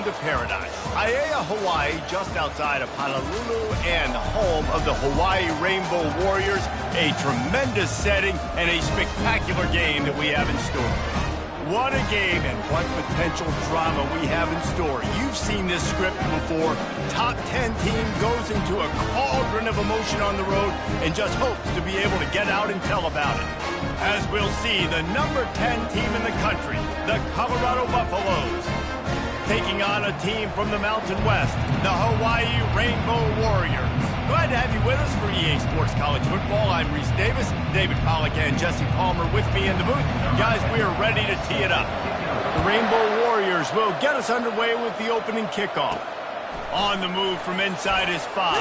to paradise. Aiea, Hawaii, just outside of Honolulu and home of the Hawaii Rainbow Warriors. A tremendous setting and a spectacular game that we have in store. What a game and what potential drama we have in store. You've seen this script before. Top 10 team goes into a cauldron of emotion on the road and just hopes to be able to get out and tell about it. As we'll see, the number 10 team in the country, the Colorado Buffaloes, taking on a team from the Mountain West, the Hawaii Rainbow Warriors. Glad to have you with us for EA Sports College Football. I'm Reese Davis, David Pollack and Jesse Palmer with me in the booth. Guys, we are ready to tee it up. The Rainbow Warriors will get us underway with the opening kickoff. On the move from inside is 5.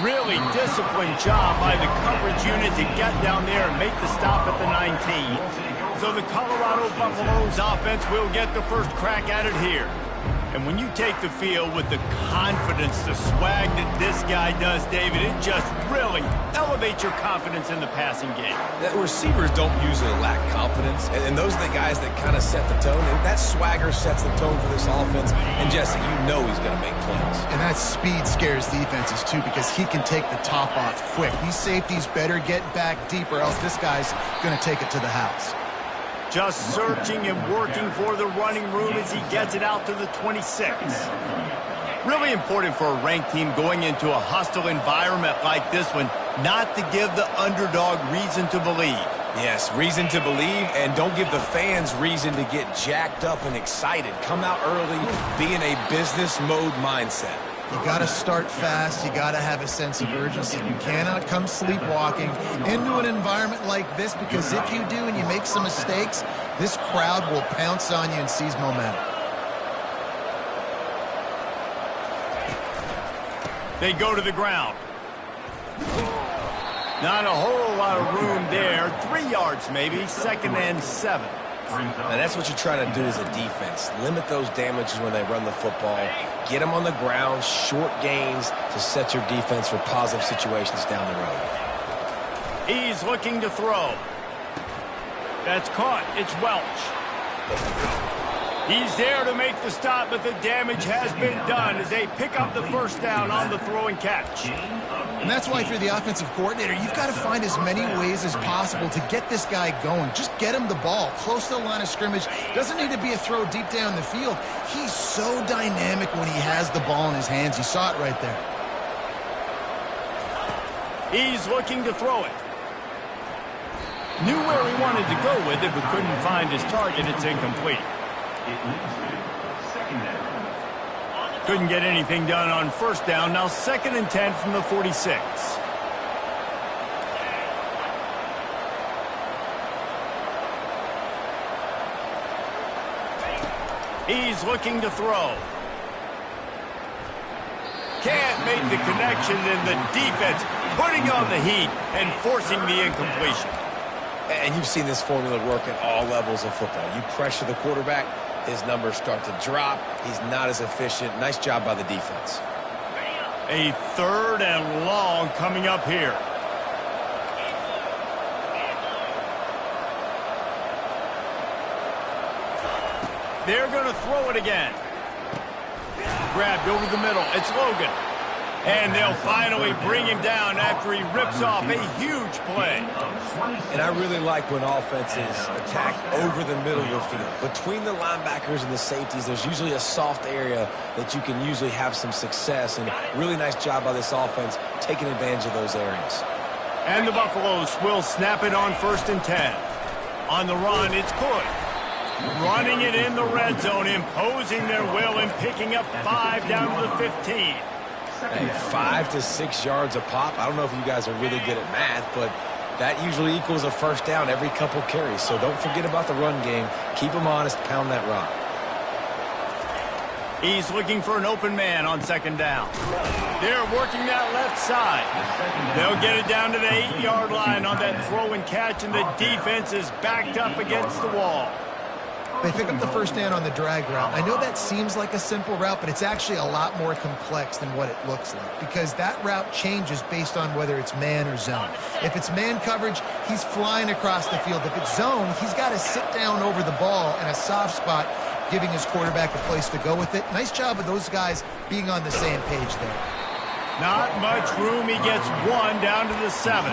Really disciplined job by the coverage unit to get down there and make the stop at the 19. So the Colorado Buffaloes offense will get the first crack at it here. And when you take the field with the confidence, the swag that this guy does, David, it just really elevates your confidence in the passing game. The receivers don't usually lack confidence, and those are the guys that kind of set the tone. And that swagger sets the tone for this offense. And Jesse, you know he's going to make plays. And that speed scares defenses, too, because he can take the top off quick. These safeties better get back deep, or else this guy's going to take it to the house. Just searching and working for the running room as he gets it out to the 26. Really important for a ranked team going into a hostile environment like this one, not to give the underdog reason to believe. Yes, reason to believe, and don't give the fans reason to get jacked up and excited. Come out early, be in a business mode mindset. You got to start fast. You got to have a sense of urgency. You cannot come sleepwalking into an environment like this, because if you do and you make some mistakes, this crowd will pounce on you and seize momentum. They go to the ground. Not a whole lot of room there. 3 yards maybe, 2nd and 7. And that's what you're trying to do as a defense. Limit those damages when they run the football. Get them on the ground, short gains to set your defense for positive situations down the road. He's looking to throw. That's caught. It's Welch. He's there to make the stop, but the damage has been done as they pick up the first down on the throw and catch. And that's why, if you're the offensive coordinator, you've got to find as many ways as possible to get this guy going. Just get him the ball close to the line of scrimmage. Doesn't need to be a throw deep down the field. He's so dynamic when he has the ball in his hands. You saw it right there. He's looking to throw it. Knew where he wanted to go with it, but couldn't find his target. It's incomplete. Couldn't get anything done on first down. Now 2nd and 10 from the 46. He's looking to throw. Can't make the connection, and the defense putting on the heat and forcing the incompletion. And you've seen this formula work at all levels of football. You pressure the quarterback, his numbers start to drop. He's not as efficient. Nice job by the defense. A 3rd and long coming up here. They're going to throw it again. Grabbed over the middle. It's Logan. And they'll finally bring him down after he rips off a huge play. And I really like when offenses attack over the middle of the field. Between the linebackers and the safeties, there's usually a soft area that you can usually have some success. And really nice job by this offense taking advantage of those areas. And the Buffaloes will snap it on 1st and 10. On the run, it's Coy. Running it in the red zone, imposing their will and picking up 5 down to the 15. Hey, 5 to 6 yards a pop. I don't know if you guys are really good at math, but that usually equals a first down every couple carries. So don't forget about the run game. Keep them honest, pound that rock. He's looking for an open man on 2nd down. They're working that left side. They'll get it down to the 8-yard line on that throw and catch, and the defense is backed up against the wall. They pick up the first down on the drag route. I know that seems like a simple route, but it's actually a lot more complex than what it looks like, because that route changes based on whether it's man or zone. If it's man coverage, he's flying across the field. If it's zone, he's got to sit down over the ball in a soft spot giving his quarterback a place to go with it. Nice job of those guys being on the same page there. Not much room. He gets one down to the 7.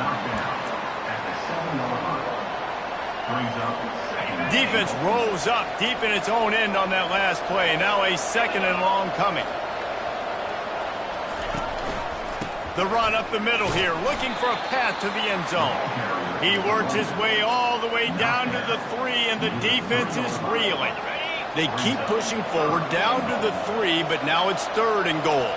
Defense rolls up deep in its own end on that last play. Now a 2nd and long coming. The run up the middle here, looking for a path to the end zone. He works his way all the way down to the 3, and the defense is reeling. They keep pushing forward down to the 3, but now it's 3rd and goal.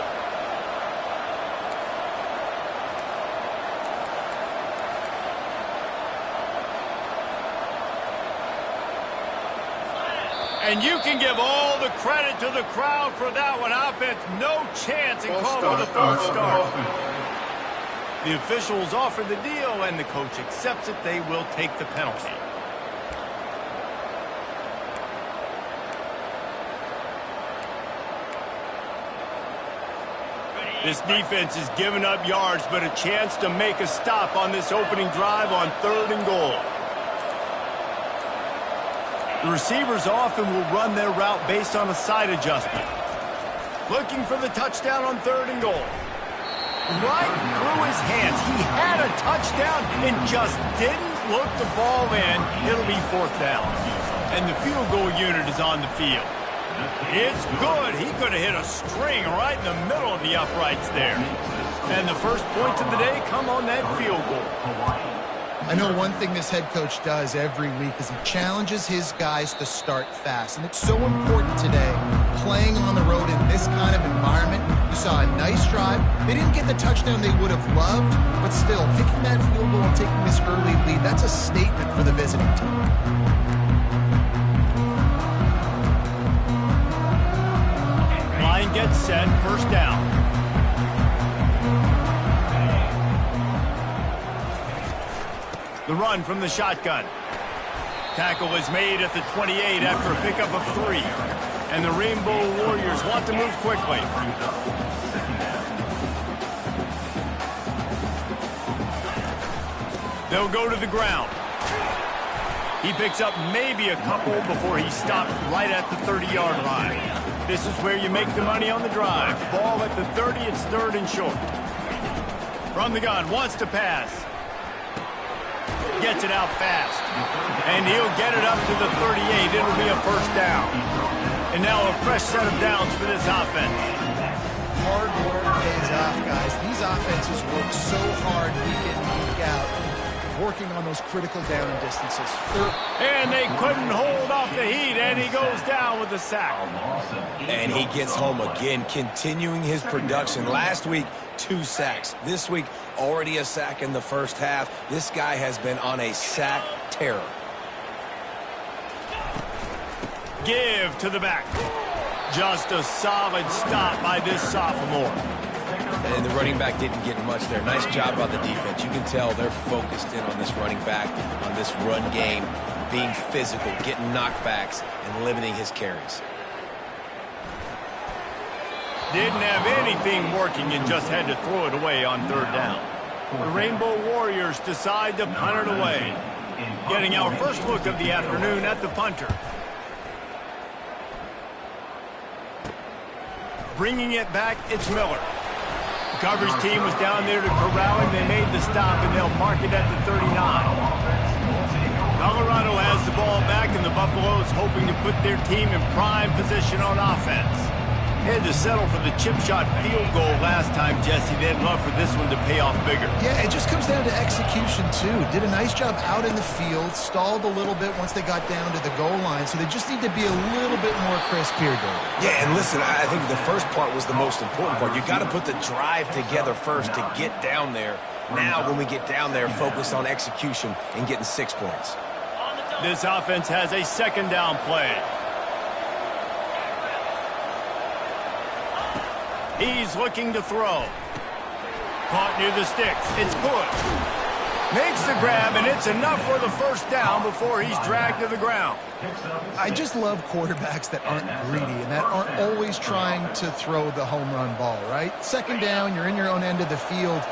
And you can give all the credit to the crowd for that one. Offense, no chance in call for the false start. The officials offer the deal, and the coach accepts it. They will take the penalty. This defense is giving up yards, but a chance to make a stop on this opening drive on 3rd and goal. The receivers often will run their route based on a side adjustment. Looking for the touchdown on 3rd and goal. Right through his hands. He had a touchdown and just didn't look the ball in. It'll be 4th down. And the field goal unit is on the field. It's good. He could have hit a string right in the middle of the uprights there. And the first points of the day come on that field goal. I know one thing this head coach does every week is he challenges his guys to start fast. And it's so important today, playing on the road in this kind of environment. You saw a nice drive. They didn't get the touchdown they would have loved, but still, kicking that field goal and taking this early lead, that's a statement for the visiting team. Line gets set, 1st down. The run from the shotgun. Tackle is made at the 28 after a pickup of 3. And the Rainbow Warriors want to move quickly. They'll go to the ground. He picks up maybe a couple before he stopped right at the 30-yard line. This is where you make the money on the drive. Ball at the 30, it's 3rd and short. From the gun, wants to pass. Gets it out fast. And he'll get it up to the 38. It'll be a 1st down. And now a fresh set of downs for this offense. Hard work pays off, guys. These offenses work so hard week in, week out, working on those critical down distances. And they couldn't hold off the heat, and he goes down with a sack. And he gets home again, continuing his production. Last week, 2 sacks. This week, already a sack in the first half. This guy has been on a sack terror. Give to the back. Just a solid stop by this sophomore. And the running back didn't get much there. Nice job by the defense. You can tell they're focused in on this running back, on this run game, being physical, getting knockbacks, and limiting his carries. Didn't have anything working and just had to throw it away on 3rd down. The Rainbow Warriors decide to punt it away. Getting our first look of the afternoon at the punter. Bringing it back, it's Miller. The coverage team was down there to corral him. They made the stop, and they'll mark it at the 39. Colorado has the ball back, and the Buffaloes hoping to put their team in prime position on offense. Had to settle for the chip shot field goal last time, Jesse. They'd love for this one to pay off bigger. Yeah, it just comes down to execution, too. Did a nice job out in the field, stalled a little bit once they got down to the goal line, so they just need to be a little bit more crisp here, Dave. Yeah, and listen, I think the first part was the most important part. You got to put the drive together first to get down there. Now, when we get down there, focus on execution and getting 6 points. This offense has a 2nd down play. He's looking to throw. Caught near the sticks. It's good. Makes the grab, and it's enough for the 1st down before he's dragged to the ground. I just love quarterbacks that aren't greedy and that aren't always trying to throw the home run ball, right? 2nd down, you're in your own end of the field.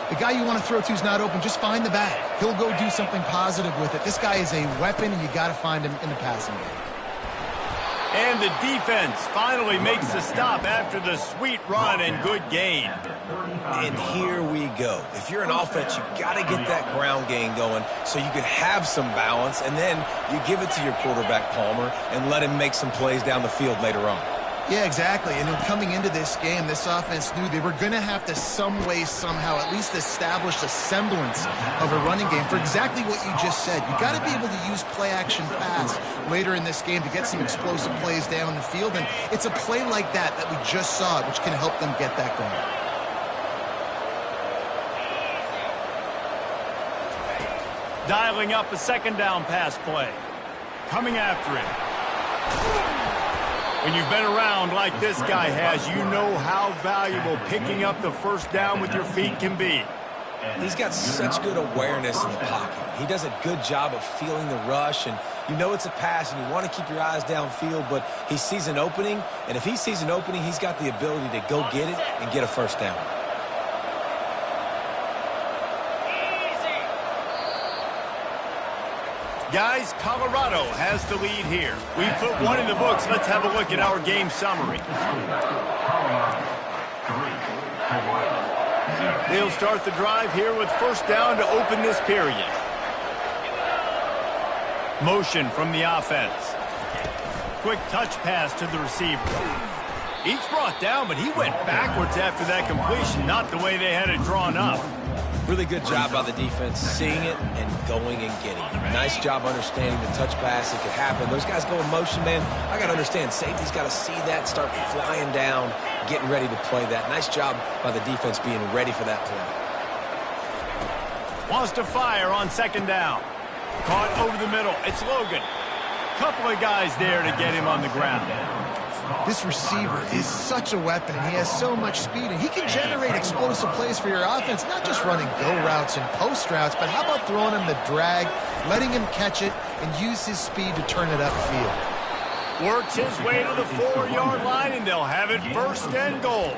The guy you want to throw to is not open. Just find the back. He'll go do something positive with it. This guy is a weapon, and you got to find him in the passing game. And the defense finally makes the stop after the sweet run and good gain. And here we go. If you're an offense, you got to get that ground game going so you can have some balance, and then you give it to your quarterback, Palmer, and let him make some plays down the field later on. Yeah, exactly. And coming into this game, this offense knew they were going to have to some way, somehow, at least establish a semblance of a running game for exactly what you just said. You got to be able to use play-action pass later in this game to get some explosive plays down the field. And it's a play like that we just saw, which can help them get that going. Dialing up a second down pass play. Coming after it. When you've been around like this guy has, you know how valuable picking up the first down with your feet can be. He's got such good awareness in the pocket. He does a good job of feeling the rush, and you know it's a pass, and you want to keep your eyes downfield, but he sees an opening, and if he sees an opening, he's got the ability to go get it and get a first down. Guys, Colorado has the lead here. We've put one in the books. Let's have a look at our game summary. They'll start the drive here with first down to open this period. Motion from the offense. Quick touch pass to the receiver. He's brought down, but he went backwards after that completion, not the way they had it drawn up. Really good job by the defense, seeing it and going and getting it. Nice job understanding the touch pass. It could happen. Those guys go in motion, man. I got to understand, safety's got to see that, start flying down, getting ready to play that. Nice job by the defense being ready for that play. Wants to fire on second down. Caught over the middle. It's Logan. Couple of guys there to get him on the ground. This receiver is such a weapon, and he has so much speed, and he can generate explosive plays for your offense, not just running go routes and post routes, but how about throwing him the drag, letting him catch it, and use his speed to turn it upfield. Works his way to the 4-yard line, and they'll have it first and goal.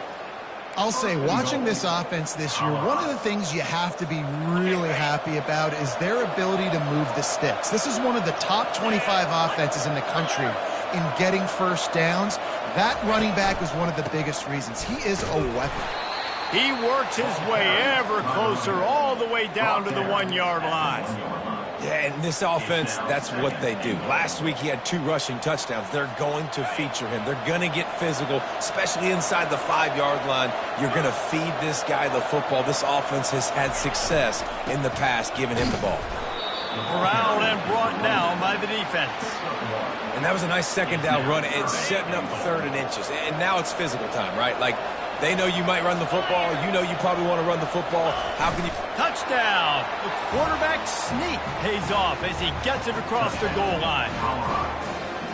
I'll say, watching this offense this year, one of the things you have to be really happy about is their ability to move the sticks. This is one of the top 25 offenses in the country in getting first downs. That running back is one of the biggest reasons. He is a weapon. He works his way ever closer all the way down to the 1-yard line. Yeah, and this offense, that's what they do. Last week he had 2 rushing touchdowns. They're going to feature him. They're going to get physical, especially inside the 5-yard line. You're going to feed this guy the football. This offense has had success in the past giving him the ball. Corralled and brought down by the defense. And that was a nice second down run and setting up 3rd and inches. And now it's physical time, right? Like, they know you might run the football. You know you probably want to run the football. How can you... Touchdown! The quarterback sneak pays off as he gets it across the goal line.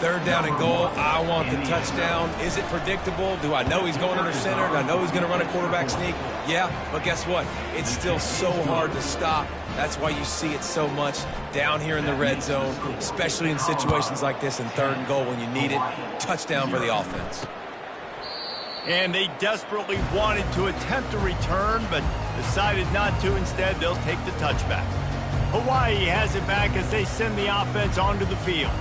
3rd down and goal. I want the touchdown. Is it predictable? Do I know he's going under center? Do I know he's going to run a quarterback sneak? Yeah, but guess what? It's still so hard to stop. That's why you see it so much down here in the red zone, especially in situations like this in 3rd and goal when you need it. Touchdown for the offense. And they desperately wanted to attempt a return, but decided not to. Instead, they'll take the touchback. Hawaii has it back as they send the offense onto the field.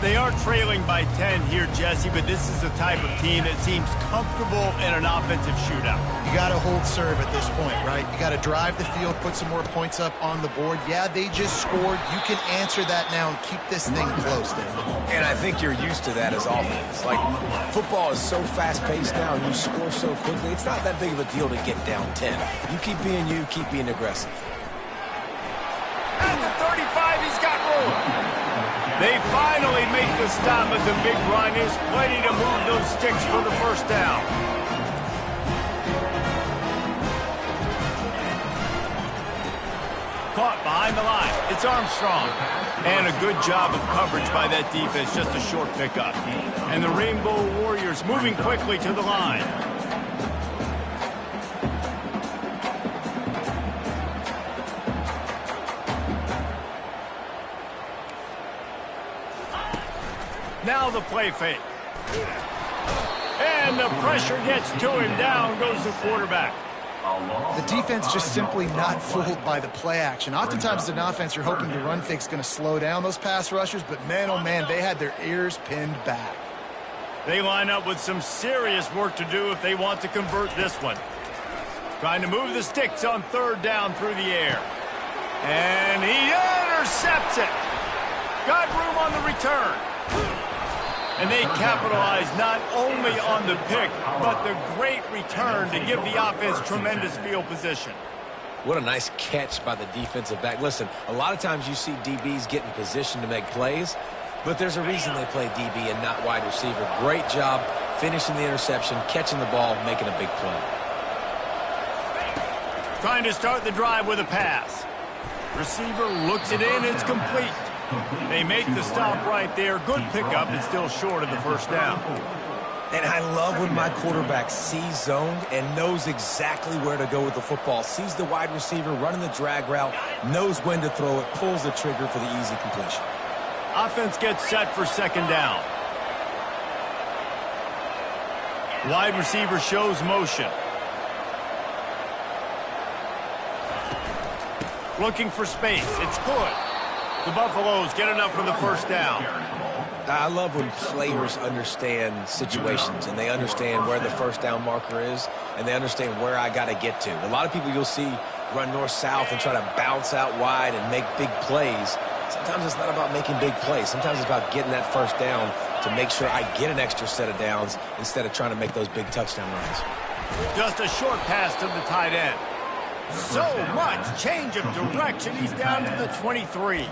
They are trailing by 10 here, Jesse, but this is the type of team that seems comfortable in an offensive shootout. You got to hold serve at this point, right? You got to drive the field, put some more points up on the board. Yeah, they just scored. You can answer that now and keep this thing close, Dave. And I think you're used to that as offense. Like, football is so fast-paced now and you score so quickly, it's not that big of a deal to get down 10. You keep being you, keep being aggressive. At the 35, he's got room. They finally make the stop at the big run. Is plenty to move those sticks for the first down. Caught behind the line. It's Armstrong. And a good job of coverage by that defense. Just a short pickup. And the Rainbow Warriors moving quickly to the line. Now the play fake. And the pressure gets to him. Down goes the quarterback. The defense just simply not fooled by the play action. Oftentimes as an offense, you're hoping the run fake's going to slow down those pass rushers, but man, oh man, they had their ears pinned back. They line up with some serious work to do if they want to convert this one. Trying to move the sticks on third down through the air. And he intercepts it. Got room on the return. And they capitalize not only on the pick, but the great return to give the offense tremendous field position. What a nice catch by the defensive back. Listen, a lot of times you see DBs get in position to make plays, but there's a reason they play DB and not wide receiver. Great job finishing the interception, catching the ball, making a big play. Trying to start the drive with a pass. Receiver looks it in, it's complete. They make the stop right there. Good pickup, it's still short of the first down. And I love when my quarterback sees zoned and knows exactly where to go with the football. Sees the wide receiver running the drag route, knows when to throw it, pulls the trigger for the easy completion. Offense gets set for second down. Wide receiver shows motion. Looking for space. It's good. The Buffaloes get enough for the first down. I love when players understand situations and they understand where the first down marker is and they understand where I got to get to. A lot of people you'll see run north-south and try to bounce out wide and make big plays. Sometimes it's not about making big plays. Sometimes it's about getting that first down to make sure I get an extra set of downs instead of trying to make those big touchdown runs. Just a short pass to the tight end. So much change of direction. He's down to the 23.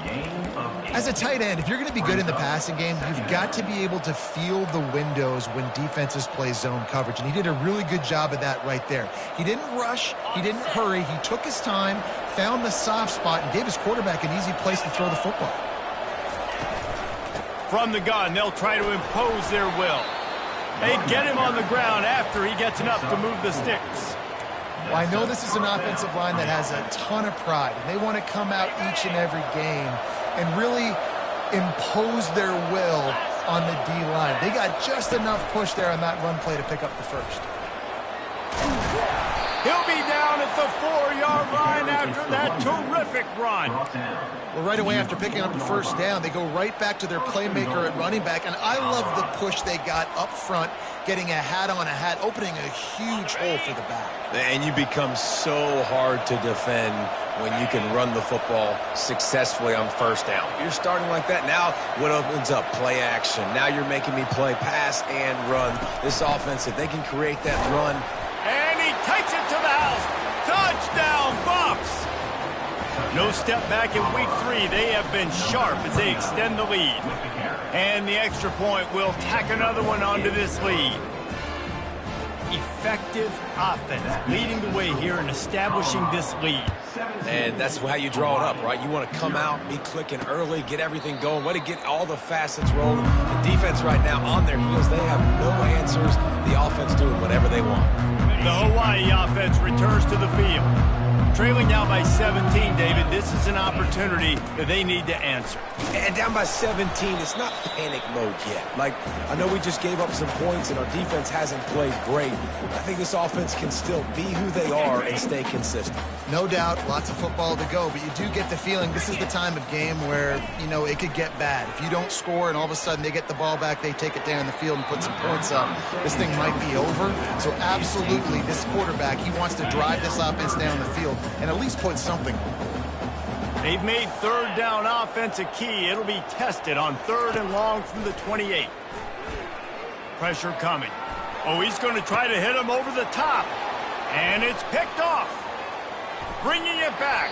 As a tight end, if you're going to be good in the passing game, you've got to be able to feel the windows when defenses play zone coverage, and he did a really good job of that right there. He didn't rush. He didn't hurry. He took his time, found the soft spot, and gave his quarterback an easy place to throw the football. From the gun, they'll try to impose their will. They get him on the ground after he gets enough to move the sticks. Well, I know this is an offensive line that has a ton of pride, and they want to come out each and every game and really impose their will on the D-line. They got just enough push there on that run play to pick up the first. He'll be down at the 4-yard line after that terrific run. Well, right away after picking up the first down, they go right back to their playmaker at running back, and I love the push they got up front, getting a hat on a hat, opening a huge hole for the back. And you become so hard to defend when you can run the football successfully on first down. You're starting like that. Now what opens up? Play action. Now you're making me play pass and run. This offense, if they can create that run. And he takes it to the house. Touchdown, Bucs! No step back in week 3. They have been sharp as they extend the lead. And the extra point will tack another one onto this lead. Effective offense leading the way here in establishing this lead. And that's how you draw it up, right? You want to come out, be clicking early, get everything going, want to get all the facets rolling. The defense right now on their heels, they have no answers. The offense doing whatever they want. The Hawaii offense returns to the field. Trailing down by 17, David, this is an opportunity that they need to answer. And down by 17, it's not panic mode yet. Like, I know we just gave up some points and our defense hasn't played great. I think this offense can still be who they are and stay consistent. No doubt, lots of football to go, but you do get the feeling this is the time of game where, you know, it could get bad. If you don't score and all of a sudden they get the ball back, they take it down the field and put some points up, this thing might be over. So absolutely, this quarterback, he wants to drive this offense down the field and at least put something. They've made third down offense a key. It'll be tested on 3rd and long from the 28. Pressure coming. Oh, he's going to try to hit him over the top. And it's picked off. Bringing it back.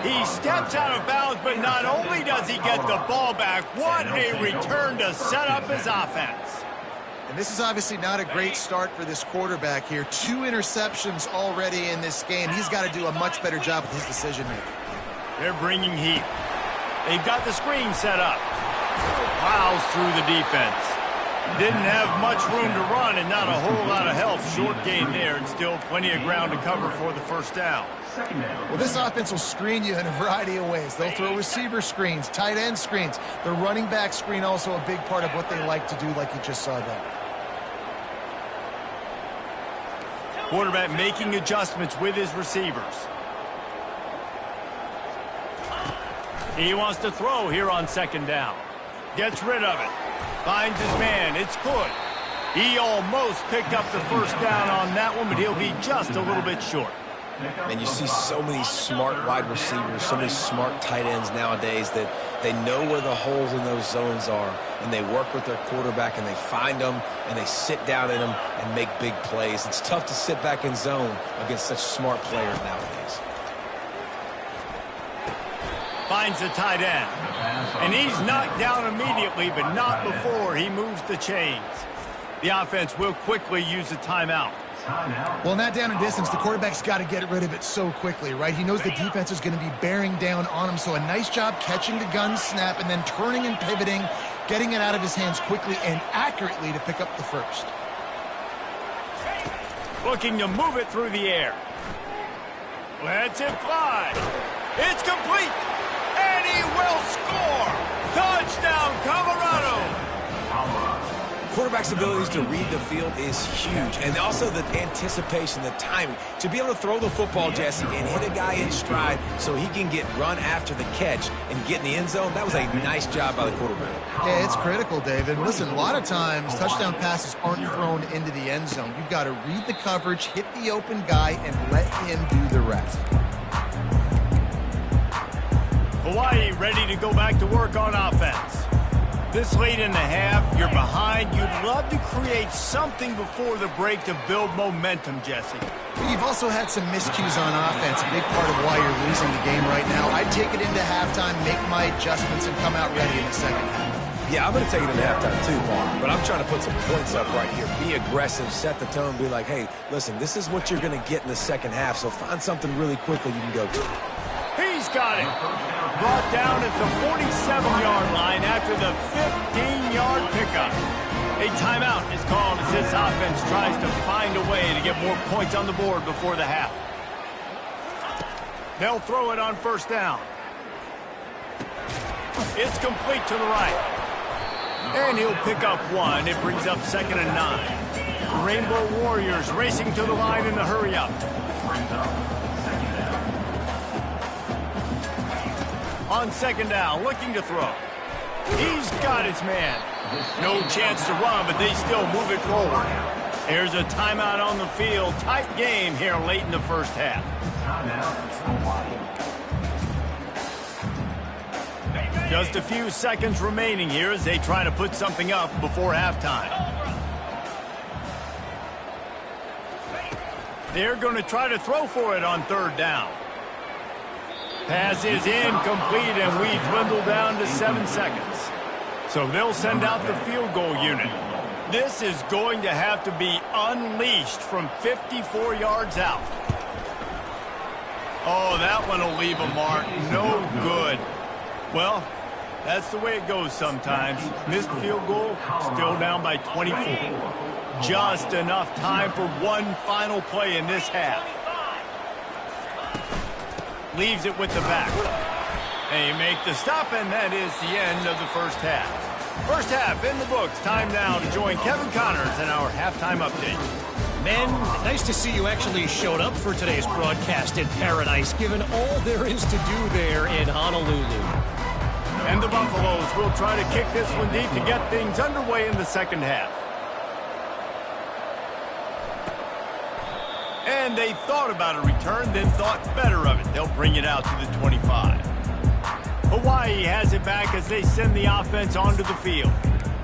He steps out of bounds, but not only does he get the ball back, what a return to set up his offense. And this is obviously not a great start for this quarterback here. 2 interceptions already in this game. He's got to do a much better job with his decision-making. They're bringing heat. They've got the screen set up. Plows through the defense. Didn't have much room to run and not a whole lot of help. Short gain there and still plenty of ground to cover for the first down. Well, this offense will screen you in a variety of ways. They'll throw receiver screens, tight end screens. The running back screen also a big part of what they like to do, like you just saw there. Quarterback making adjustments with his receivers. He wants to throw here on second down. Gets rid of it. Finds his man. It's good. He almost picked up the first down on that one, but he'll be just a little bit short. And you see so many smart wide receivers, so many smart tight ends nowadays that they know where the holes in those zones are, and they work with their quarterback, and they find them, and they sit down in them and make big plays. It's tough to sit back in zone against such smart players nowadays. Finds the tight end. And he's knocked down immediately, but not before he moves the chains. The offense will quickly use a timeout. Well, in that down and distance, the quarterback's got to get rid of it so quickly, right? He knows the defense is going to be bearing down on him, so a nice job catching the gun snap and then turning and pivoting, getting it out of his hands quickly and accurately to pick up the first. Looking to move it through the air. Lets it fly. It's complete. And he will score. Touchdown, Colorado. Quarterback's abilities to read the field is huge, and also the anticipation, the timing. To be able to throw the football, Jesse, and hit a guy in stride so he can get run after the catch and get in the end zone, that was a nice job by the quarterback. Yeah, it's critical, David. Listen, a lot of times touchdown passes aren't thrown into the end zone. You've got to read the coverage, hit the open guy, and let him do the rest. Hawaii ready to go back to work on offense. This late in the half, you're behind. You'd love to create something before the break to build momentum, Jesse. You've also had some miscues on offense, a big part of why you're losing the game right now. I'd take it into halftime, make my adjustments, and come out ready in the second half. Yeah, I'm going to take it into halftime too, Mark, but I'm trying to put some points up right here. Be aggressive, set the tone, be like, hey, listen, this is what you're going to get in the second half, so find something really quickly you can go to. He's got it. Brought down at the 47-yard line after the 15-yard pickup. A timeout is called as this offense tries to find a way to get more points on the board before the half. They'll throw it on first down. It's complete to the right. And he'll pick up one. It brings up 2nd and 9. Rainbow Warriors racing to the line in the hurry-up. On 2nd down, looking to throw. He's got his man. No chance to run, but they still move it forward. There's a timeout on the field. Tight game here late in the first half. Just a few seconds remaining here as they try to put something up before halftime. They're going to try to throw for it on 3rd down. Pass is incomplete, and we dwindle down to 7 seconds. So they'll send out the field goal unit. This is going to have to be unleashed from 54 yards out. Oh, that one will leave a mark. No good. Well, that's the way it goes sometimes. Missed field goal, still down by 24. Just enough time for one final play in this half. Leaves it with the back. They make the stop, and that is the end of the first half. First half in the books. Time now to join Kevin Connors in our halftime update. Men, nice to see you actually showed up for today's broadcast in paradise, given all there is to do there in Honolulu. And the Buffaloes will try to kick this one deep to get things underway in the second half. And they thought about a return, then thought better of it. They'll bring it out to the 25. Hawaii has it back as they send the offense onto the field.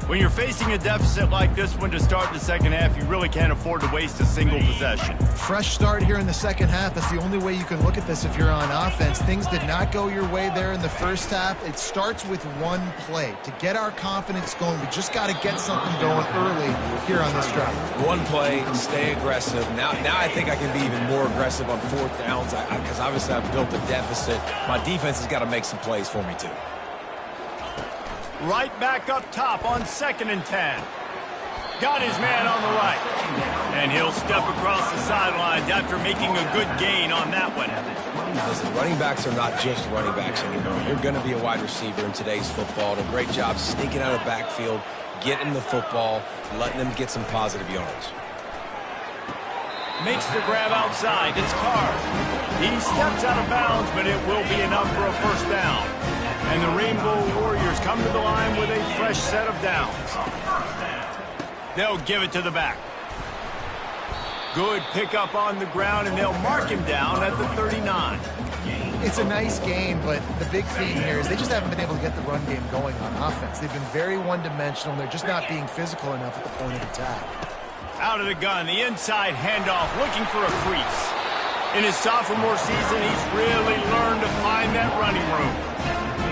When you're facing a deficit like this one to start the second half, you really can't afford to waste a single possession. Fresh start here in the second half. That's the only way you can look at this if you're on offense. Things did not go your way there in the first half. It starts with one play. To get our confidence going, we just got to get something going early here on this drive. One play, stay aggressive. Now I think I can be even more aggressive on 4th downs because obviously I've built a deficit. My defense has got to make some plays for me too. Right back up top on 2nd and 10. Got his man on the right. And he'll step across the sidelines after making a good gain on that one. Listen, running backs are not just running backs anymore. You're going to be a wide receiver in today's football. And a great job sneaking out of the backfield, getting the football, letting them get some positive yards. Makes the grab outside. It's Carr. He steps out of bounds, but it will be enough for a first down. And the Rainbow Warriors come to the line with a fresh set of downs. They'll give it to the back. Good pickup on the ground, and they'll mark him down at the 39. It's a nice game, but the big theme here is they just haven't been able to get the run game going on offense. They've been very one-dimensional. They're just not being physical enough at the point of attack. Out of the gun, the inside handoff, looking for a crease. In his sophomore season, he's really learned to find that running room.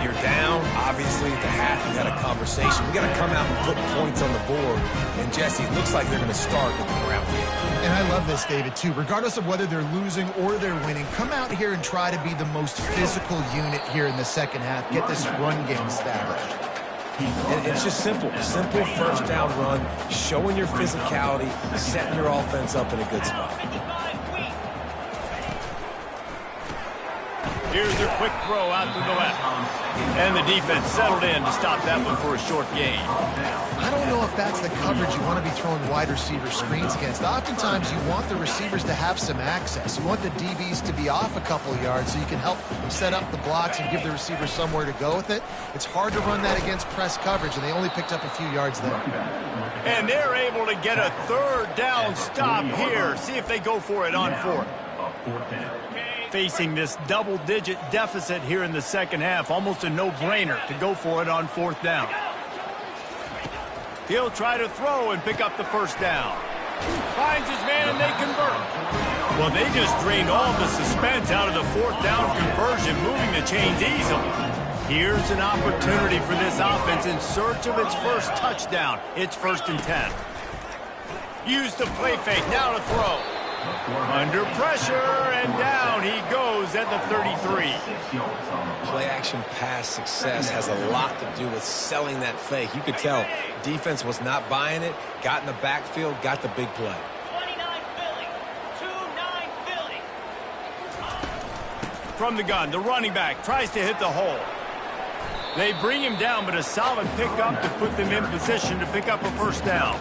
You're down, obviously, at the half. We had a conversation. We got to come out and put points on the board. And, Jesse, it looks like they're going to start with the ground game. And I love this, David, too. Regardless of whether they're losing or they're winning, come out here and try to be the most physical unit here in the second half. Get this run game established. And it's just simple. Simple first down run, showing your physicality, setting your offense up in a good spot. Here's their quick throw out to the left. And the defense settled in to stop that one for a short gain. I don't know if that's the coverage you want to be throwing wide receiver screens against. Oftentimes, you want the receivers to have some access. You want the DBs to be off a couple yards so you can help set up the blocks and give the receiver somewhere to go with it. It's hard to run that against press coverage, and they only picked up a few yards there. And they're able to get a third down stop here. See if they go for it on fourth. Facing this double-digit deficit here in the second half, almost a no-brainer to go for it on fourth down. He'll try to throw and pick up the first down. Finds his man and they convert. Well, they just drained all the suspense out of the fourth down conversion, moving the chains easily. Here's an opportunity for this offense in search of its first touchdown. It's 1st and 10. Use the play fake, now to throw. Under pressure, and down he goes at the 33. Play-action pass success has a lot to do with selling that fake. You could tell defense was not buying it, got in the backfield, got the big play. 29 Philly. 2-9 Philly. From the gun, the running back tries to hit the hole. They bring him down, but a solid pickup to put them in position to pick up a first down.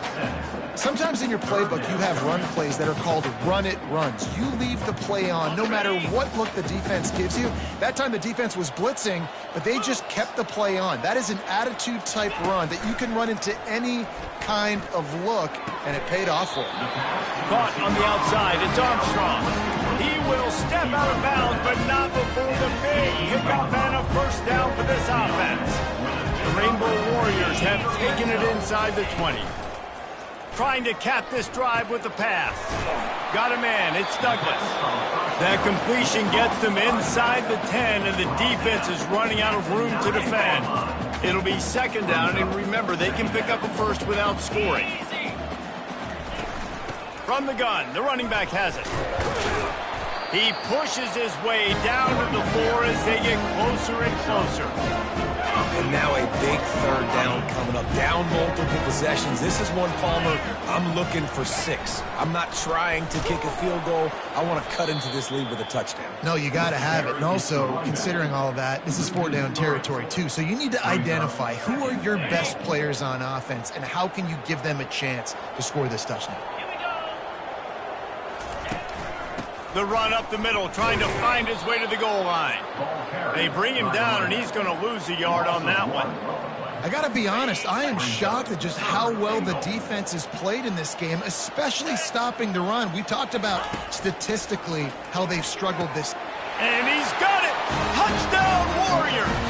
Sometimes in your playbook, you have run plays that are called run-it runs. You leave the play on no matter what look the defense gives you. That time the defense was blitzing, but they just kept the play on. That is an attitude-type run that you can run into any kind of look, and it paid off for him. Caught on the outside, it's Armstrong. He will step out of bounds, but not before the big kickoff and a first down for this offense. The Rainbow Warriors have taken it inside the 20. Trying to cap this drive with the pass. Got a man, it's Douglas. That completion gets them inside the 10, and the defense is running out of room to defend. It'll be 2nd down, and remember, they can pick up a first without scoring. From the gun, the running back has it. He pushes his way down to the floor as they get closer and closer. And now a big 3rd down coming up. Down multiple possessions. This is one, Palmer, I'm looking for 6. I'm not trying to kick a field goal. I want to cut into this lead with a touchdown. No, you got to have it. And also, considering all of that, this is 4th down territory, too. So you need to identify who are your best players on offense and how can you give them a chance to score this touchdown. The run up the middle, trying to find his way to the goal line. They bring him down, and he's going to lose a yard on that one. I got to be honest, I am shocked at just how well the defense has played in this game, especially stopping the run. We talked about statistically how they've struggled this. And he's got it! Touchdown, Warriors!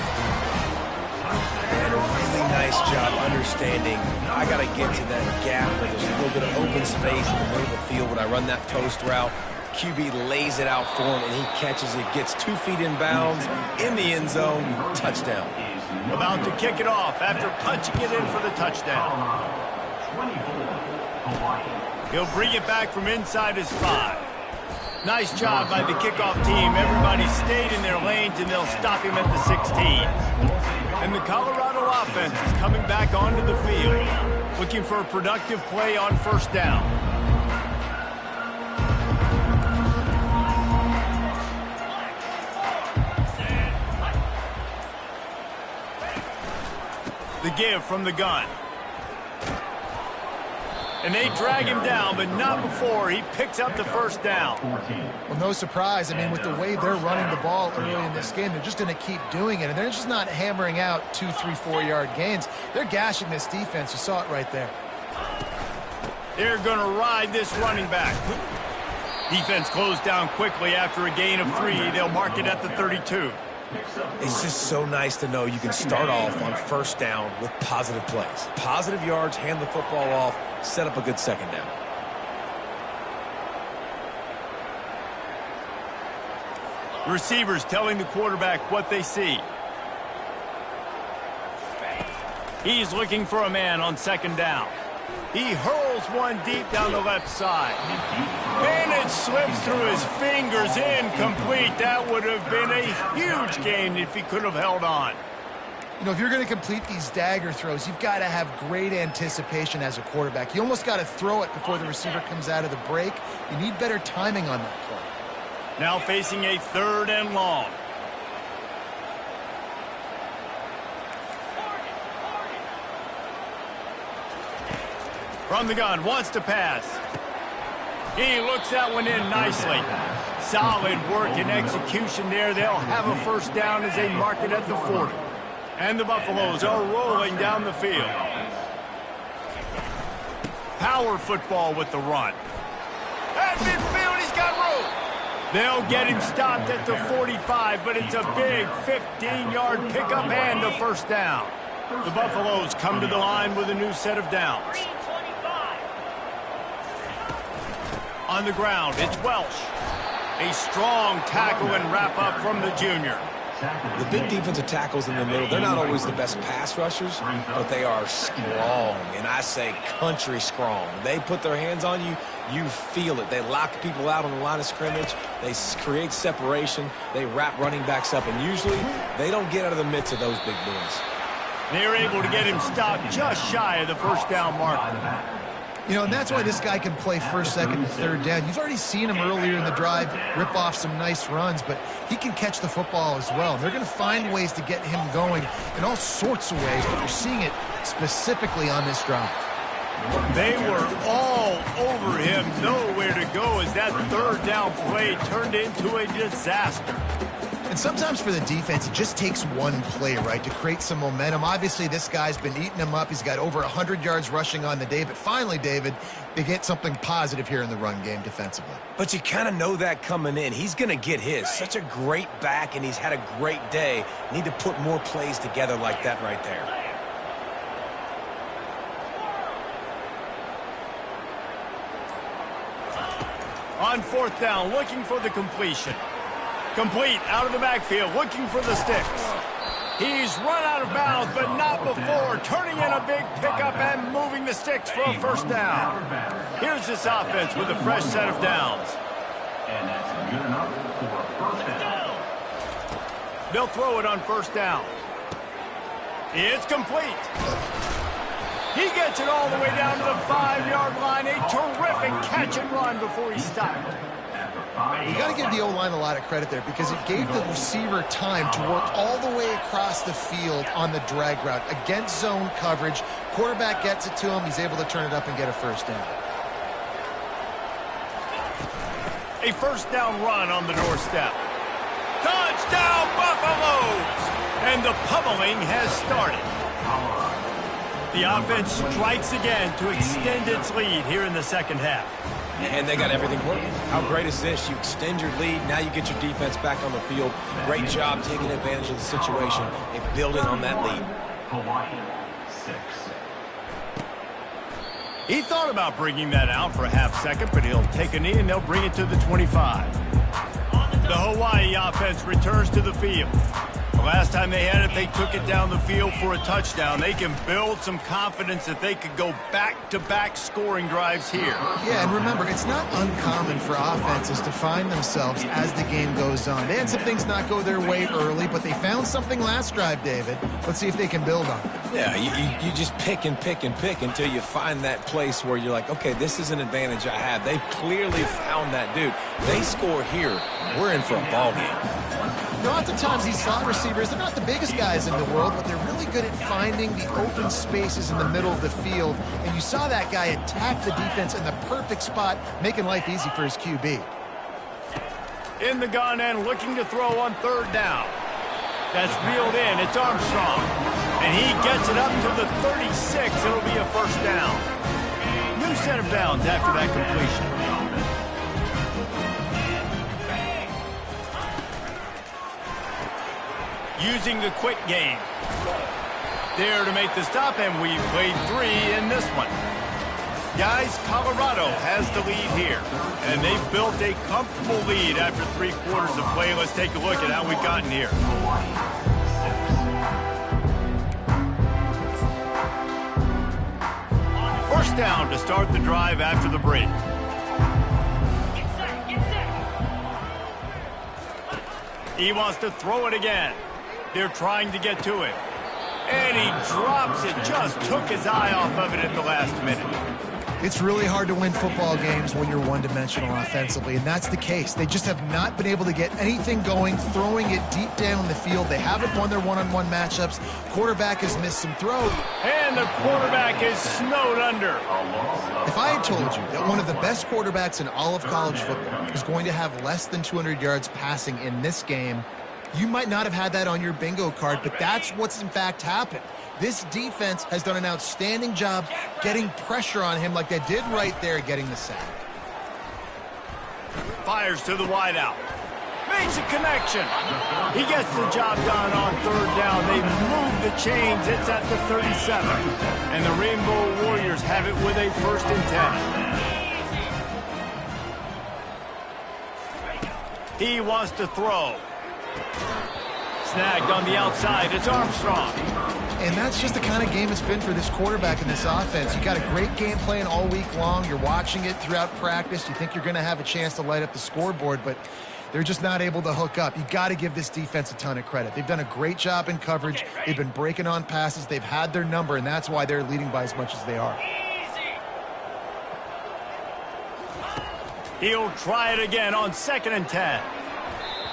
And a really nice job understanding I got to get to that gap where there's a little bit of open space in the middle of the field when I run that post route. QB lays it out for him, and he catches it, gets 2 feet in bounds, in the end zone, touchdown. About to kick it off after punching it in for the touchdown. He'll bring it back from inside his 5. Nice job by the kickoff team. Everybody stayed in their lanes, and they'll stop him at the 16. And the Colorado offense is coming back onto the field, looking for a productive play on 1st down. The give from the gun. And they drag him down, but not before he picks up the 1st down. Well, no surprise. I mean, with the way they're running the ball early in this game, they're just going to keep doing it. And they're just not hammering out 2, 3, 4-yard gains. They're gashing this defense. You saw it right there. They're going to ride this running back. Defense closed down quickly after a gain of 3. They'll mark it at the 32. It's just so nice to know you can start off on first down with positive plays. Positive yards, hand the football off, set up a good second down. Receivers telling the quarterback what they see. He's looking for a man on second down. He hurls one deep down the left side. And it slips through his fingers, incomplete. That would have been a huge gain if he could have held on. You know, if you're going to complete these dagger throws, you've got to have great anticipation as a quarterback. You almost got to throw it before the receiver comes out of the break. You need better timing on that play. Now facing a 3rd and long. From the gun, wants to pass. He looks that one in nicely. Solid work and execution there. They'll have a first down as they mark it at the 40. And the Buffaloes are rolling down the field. Power football with the run. At midfield, he's got room. They'll get him stopped at the 45, but it's a big 15-yard pickup and a first down. The Buffaloes come to the line with a new set of downs. On the ground, it's Welsh. A strong tackle and wrap-up from the junior. The big defensive tackles in the middle, they're not always the best pass rushers, but they are strong, and I say country strong. They put their hands on you, you feel it. They lock people out on the line of scrimmage. They create separation. They wrap running backs up, and usually they don't get out of the midst of those big boys. They're able to get him stopped just shy of the first down marker. You know, and that's why this guy can play first, second, and third down. You've already seen him earlier in the drive rip off some nice runs, but he can catch the football as well. And they're going to find ways to get him going in all sorts of ways, but you're seeing it specifically on this drive. They were all over him, nowhere to go as that 3rd down play turned into a disaster. And sometimes for the defense, it just takes one play, right, to create some momentum. Obviously, this guy's been eating him up. He's got over 100 yards rushing on the day. But finally, David, they get something positive here in the run game defensively. But you kind of know that coming in. He's going to get his. Such a great back, and he's had a great day. Need to put more plays together like that right there. On 4th down, looking for the completion. Complete out of the backfield, looking for the sticks. He's run out of bounds, but not before. Turning in a big pickup and moving the sticks for a first down. Here's this offense with a fresh set of downs. And that's good enough for a first down. They'll throw it on first down. It's complete. He gets it all the way down to the 5-yard line. A terrific catch and run before he stopped. You got to give the O-line a lot of credit there because it gave the receiver time to work all the way across the field on the drag route against zone coverage. Quarterback gets it to him. He's able to turn it up and get a first down. A first down run on the doorstep. Touchdown, Buffaloes! And the pummeling has started. The offense strikes again to extend its lead here in the second half. And they got everything working. How great is this? You extend your lead. Now you get your defense back on the field. Great job taking advantage of the situation and building on that lead. Hawaii 6. He thought about bringing that out for a half second, but he'll take a knee and they'll bring it to the 25. The Hawaii offense returns to the field. The last time they had it, they took it down the field for a touchdown. They can build some confidence that they could go back-to-back scoring drives here. Yeah, and remember, it's not uncommon for offenses to find themselves as the game goes on. They had some things not go their way early, but they found something last drive, David. Let's see if they can build on it. Yeah, you just pick and pick and pick until you find that place where you're like, okay, this is an advantage I have. They clearly found that dude. They score here, we're in for a ball game. Lots of times these slot receivers, they're not the biggest guys in the world, but they're really good at finding the open spaces in the middle of the field. And you saw that guy attack the defense in the perfect spot, making life easy for his QB. In the gun and looking to throw on third down. That's reeled in. It's Armstrong. And he gets it up to the 36. It'll be a first down. 2 set of downs after that completion. Using the quick game. There to make the stop, and we played 3 in this one. Guys, Colorado has the lead here, and they've built a comfortable lead after 3 quarters of play. Let's take a look at how we've gotten here. First down to start the drive after the break. Get set, get set. He wants to throw it again. They're trying to get to it. And he drops it. Just took his eye off of it at the last minute. It's really hard to win football games when you're one-dimensional offensively, and that's the case. They just have not been able to get anything going, throwing it deep down the field. They haven't won their one-on-one matchups. Quarterback has missed some throws. And the quarterback is snowed under. If I had told you that one of the best quarterbacks in all of college football is going to have less than 200 yards passing in this game, you might not have had that on your bingo card, but that's what's in fact happened. This defense has done an outstanding job getting pressure on him like they did right there, getting the sack. Fires to the wideout. Makes a connection. He gets the job done on 3rd down. They move the chains. It's at the 37. And the Rainbow Warriors have it with a 1st and 10. He wants to throw. Snagged on the outside. It's Armstrong. And that's just the kind of game it's been for this quarterback in this offense. You got a great game plan all week long. You're watching it throughout practice. You think you're going to have a chance to light up the scoreboard, but they're just not able to hook up. You got to give this defense a ton of credit. They've done a great job in coverage. They've been breaking on passes. They've had their number, and that's why they're leading by as much as they are. He'll try it again on 2nd and 10.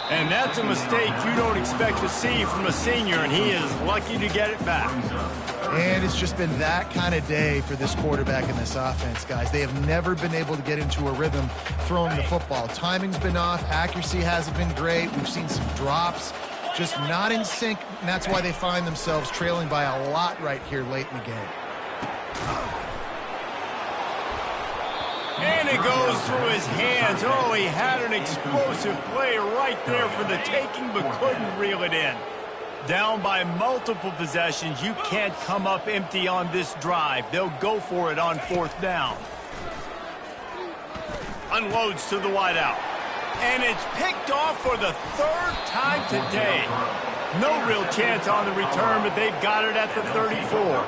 And that's a mistake you don't expect to see from a senior, and he is lucky to get it back. And it's just been that kind of day for this quarterback in this offense, guys. They have never been able to get into a rhythm throwing the football. Timing's been off. Accuracy hasn't been great. We've seen some drops, just not in sync, and that's why they find themselves trailing by a lot right here late in the game. And it goes through his hands. Oh, he had an explosive play right there for the taking, but couldn't reel it in. Down by multiple possessions. You can't come up empty on this drive. They'll go for it on 4th down. Unloads to the wideout. And it's picked off for the 3rd time today. No real chance on the return, but they've got it at the 34.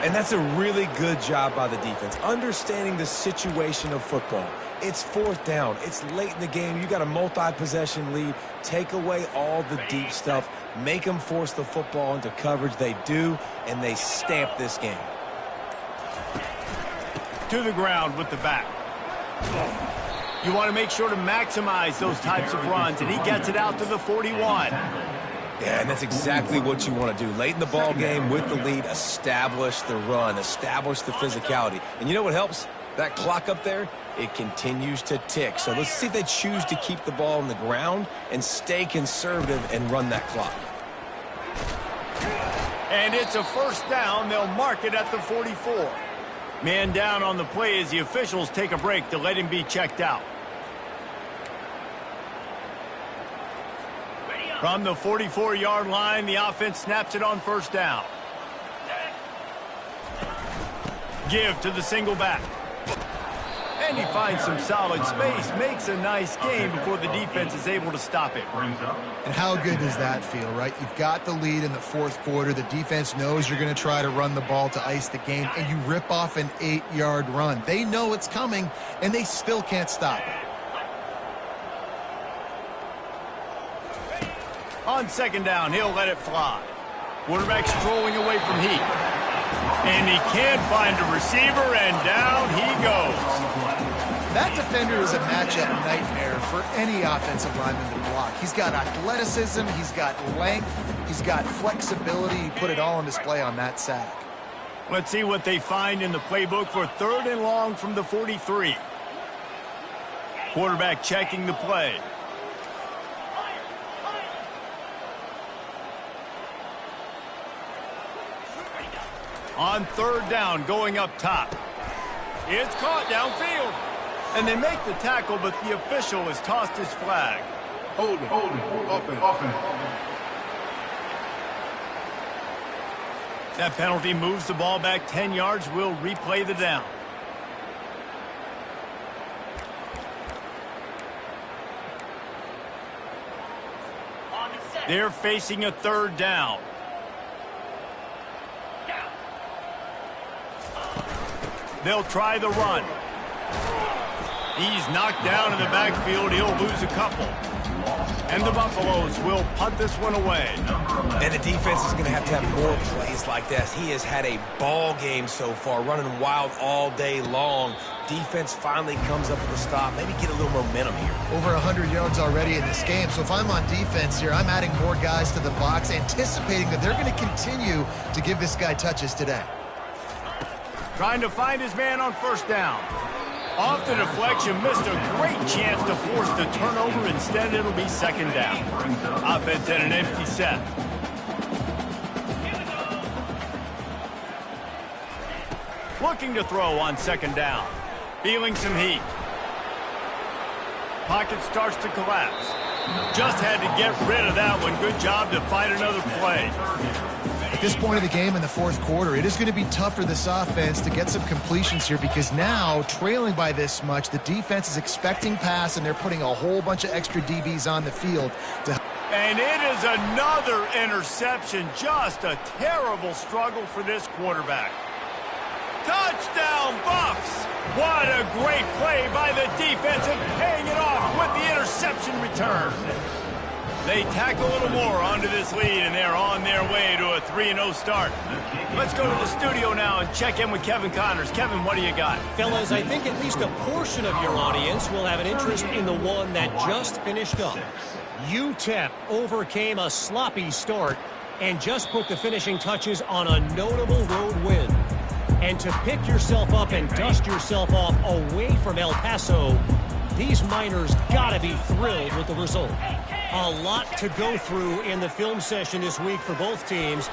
And that's a really good job by the defense, understanding the situation of football. It's 4th down. It's late in the game. You got a multi-possession lead. Take away all the deep stuff. Make them force the football into coverage. They do, and they stamp this game. To the ground with the back. You want to make sure to maximize those types of runs, and he gets it out to the 41. Yeah, and that's exactly what you want to do. Late in the ball game with the lead, establish the run, establish the physicality. And you know what helps? That clock up there, it continues to tick. So let's see if they choose to keep the ball on the ground and stay conservative and run that clock. And it's a 1st down. They'll mark it at the 44. Man down on the play as the officials take a break to let him be checked out. From the 44-yard line, the offense snaps it on 1st down. Give to the single back. And he finds some solid space, makes a nice game before the defense is able to stop it. And how good does that feel, right? You've got the lead in the 4th quarter. The defense knows you're going to try to run the ball to ice the game, and you rip off an 8-yard run. They know it's coming, and they still can't stop it. On 2nd down, he'll let it fly. Quarterback strolling away from heat. And he can't find a receiver, and down he goes. That defender is a matchup nightmare for any offensive lineman to block. He's got athleticism, he's got length, he's got flexibility. He put it all on display on that sack. Let's see what they find in the playbook for 3rd and long from the 43. Quarterback checking the play. On 3rd down, going up top. It's caught downfield. And they make the tackle, but the official has tossed his flag. Hold it. Offense. That penalty moves the ball back 10 yards. We'll replay the down. On the set. They're facing a third down. Down. They'll try the run. He's knocked down in the backfield. He'll lose a couple. And the Buffaloes will punt this one away. And the defense is going to have more plays like this. He has had a ball game so far, running wild all day long. Defense finally comes up with a stop. Maybe get a little momentum here. Over 100 yards already in this game. So if I'm on defense here, I'm adding more guys to the box, anticipating that they're going to continue to give this guy touches today. Trying to find his man on first down. Off the deflection, missed a great chance to force the turnover. Instead, it'll be second down. Offense at an empty set. Looking to throw on second down. Feeling some heat. Pocket starts to collapse. Just had to get rid of that one. Good job to find another play. At this point of the game in the fourth quarter, it is going to be tough for this offense to get some completions here because now, trailing by this much, the defense is expecting pass, and they're putting a whole bunch of extra DBs on the field. And it is another interception. Just a terrible struggle for this quarterback. Touchdown, Buffs! What a great play by the defense and paying it off with the interception return. They tack a little more onto this lead, and they're on their way to a 3-0 start. Let's go to the studio now and check in with Kevin Connors. Kevin, what do you got? Fellas, I think at least a portion of your audience will have an interest in the one that just finished up. UTEP overcame a sloppy start and just put the finishing touches on a notable road win. And to pick yourself up and dust yourself off away from El Paso, these Miners gotta be thrilled with the result. A lot to go through in the film session this week for both teams.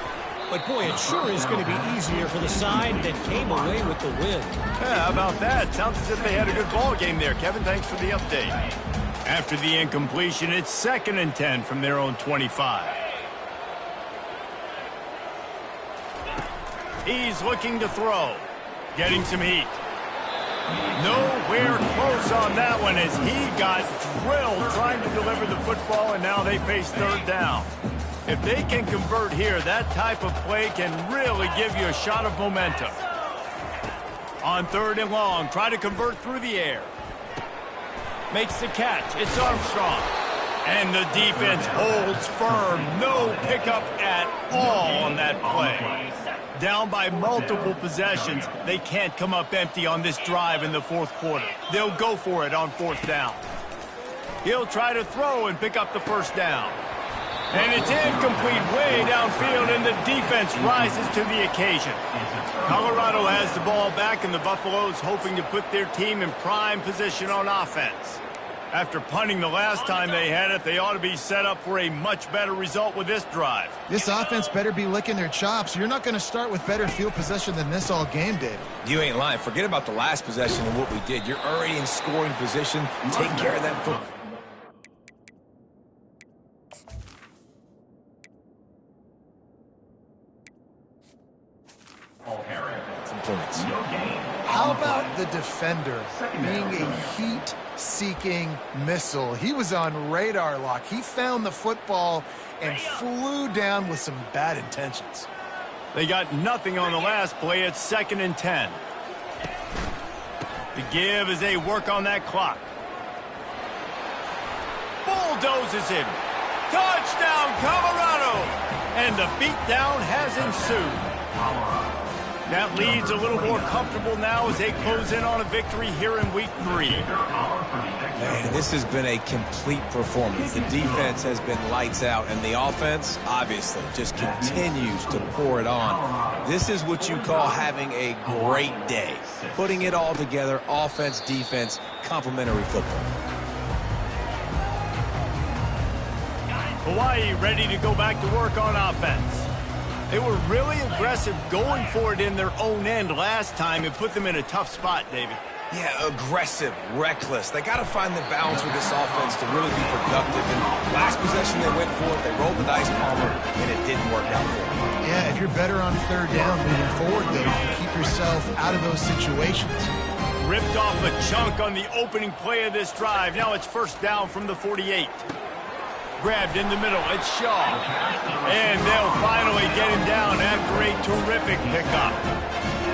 But boy, it sure is going to be easier for the side that came away with the win. Yeah, how about that? Sounds as if they had a good ball game there. Kevin, thanks for the update. After the incompletion, it's 2nd and 10 from their own 25. He's looking to throw. Getting some heat. Nowhere close on that one as he got drilled trying to deliver the football, and now they face third down. If they can convert here, that type of play can really give you a shot of momentum. On 3rd and long, try to convert through the air. Makes the catch. It's Armstrong. And the defense holds firm. No pickup at all on that play. Down by multiple possessions, they can't come up empty on this drive in the fourth quarter. They'll go for it on 4th down. He'll try to throw and pick up the first down. And it's incomplete way downfield, and the defense rises to the occasion. Colorado has the ball back, and the Buffaloes hoping to put their team in prime position on offense. After punting the last time they had it, they ought to be set up for a much better result with this drive. This offense better be licking their chops. You're not going to start with better field possession than this all game did. You ain't lying. Forget about the last possession and what we did. You're already in scoring position. Take care of that football. Some points. How about the defender being a heat-seeking missile? He was on radar lock. He found the football and flew down with some bad intentions. They got nothing on the last play. It's 2nd and 10. The give as they work on that clock. Bulldozes him. Touchdown, Colorado! And the beatdown has ensued. That lead's a little more comfortable now as they close in on a victory here in week 3. Man, this has been a complete performance. The defense has been lights out, and the offense, obviously, just continues to pour it on. This is what you call having a great day. Putting it all together, offense, defense, complementary football. Hawaii ready to go back to work on offense. They were really aggressive going for it in their own end last time and put them in a tough spot, David. Yeah, aggressive, reckless. They got to find the balance with this offense to really be productive. And last possession they went for it, they rolled the dice, Palmer, and it didn't work out for them. Yeah, if you're better on third down moving forward, though, you can keep yourself out of those situations. Ripped off a chunk on the opening play of this drive. Now it's first down from the 48. Grabbed in the middle. It's Shaw. And they'll finally get him down after a terrific pickup.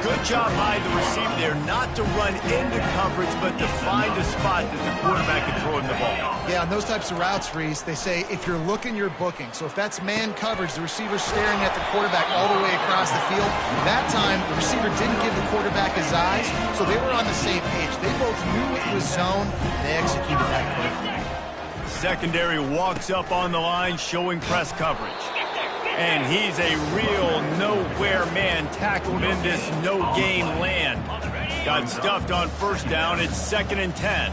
Good job by the receiver there, not to run into coverage, but to find a spot that the quarterback can throw him the ball. Yeah, on those types of routes, Reese, they say if you're looking, you're booking. So if that's man coverage, the receiver's staring at the quarterback all the way across the field. That time, the receiver didn't give the quarterback his eyes, so they were on the same page. They both knew it was zone, and they executed that perfectly. Secondary walks up on the line, showing press coverage. And he's a real nowhere man tackled in this no-game land. Got stuffed on first down. It's 2nd and 10.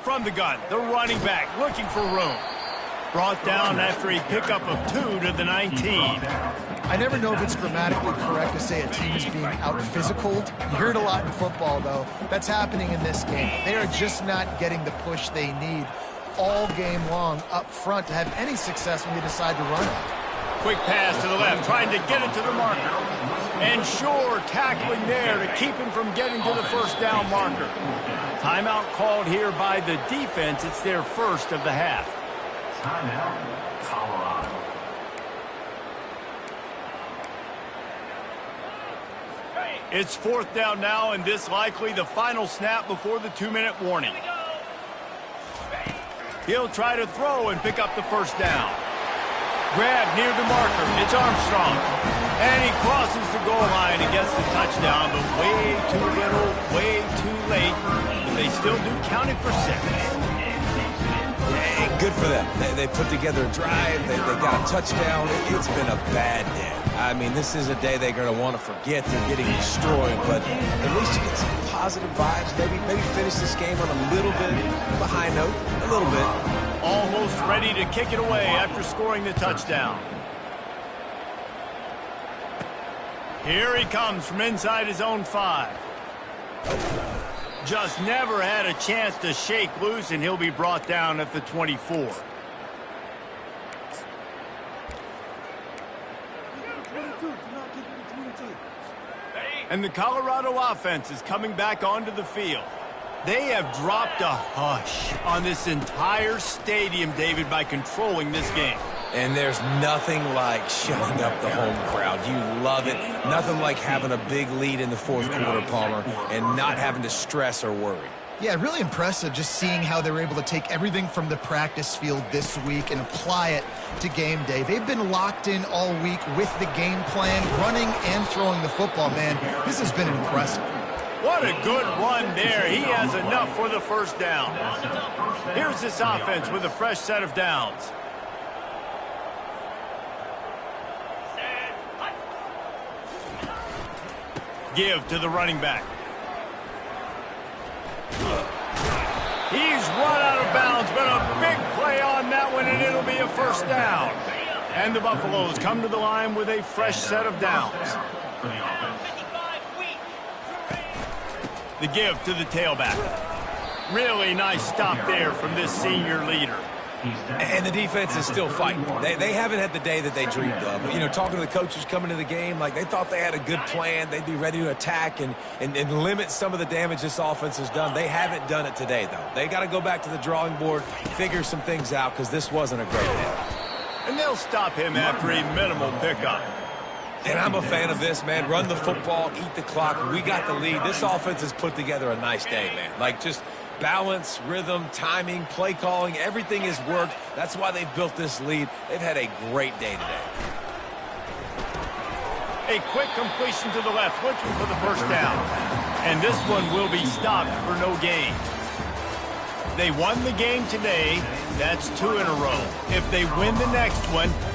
From the gun, the running back looking for room. Brought down after a pickup of 2 to the 19. I never know if it's grammatically correct to say a team is being out-physicaled. You hear it a lot in football, though. That's happening in this game. They are just not getting the push they need all game long up front to have any success when they decide to run it. Quick pass to the left, trying to get it to the marker. And Shore tackling there to keep him from getting to the first down marker. Timeout called here by the defense. It's their first of the half. Timeout, Colorado. It's 4th down now, and this likely the final snap before the 2-minute warning. He'll try to throw and pick up the first down. Grab near the marker. It's Armstrong. And he crosses the goal line and gets the touchdown, but way too little, way too late. But they still do count it for 6. Hey, good for them. They put together a drive. They got a touchdown. It's been a bad day. I mean, this is a day they're going to want to forget. They're getting destroyed, but at least you get some positive vibes. Maybe finish this game on a little bit of a high note, a little bit. Almost ready to kick it away after scoring the touchdown. Here he comes from inside his own 5. Just never had a chance to shake loose, and he'll be brought down at the 24. And the Colorado offense is coming back onto the field. They have dropped a hush on this entire stadium, David, by controlling this game. And there's nothing like shutting up the home crowd. You love it. Nothing like having a big lead in the 4th quarter, Palmer, and not having to stress or worry. Yeah, really impressive just seeing how they were able to take everything from the practice field this week and apply it to game day. They've been locked in all week with the game plan, running and throwing the football, man. This has been impressive. What a good run there. He has enough for the first down. Here's this offense with a fresh set of downs. Give to the running back. He's run out of bounds, but a big play on that one, and it'll be a first down. And the Buffaloes come to the line with a fresh set of downs. The give to the tailback. Really nice stop there from this senior leader. And the defense is still fighting. They haven't had the day that they dreamed of. You know, talking to the coaches coming to the game, like they thought they had a good plan. They'd be ready to attack and limit some of the damage this offense has done. They haven't done it today, though. They got to go back to the drawing board, figure some things out, because this wasn't a great day. And they'll stop him after a minimal pickup. And I'm a fan of this, man. Run the football, eat the clock. We got the lead. This offense has put together a nice day, man. Like just balance, rhythm, timing, play calling, everything has worked. That's why they've built this lead. They've had a great day today. A quick completion to the left, looking for the first down. And this one will be stopped for no gain. They won the game today. That's 2 in a row. If they win the next one,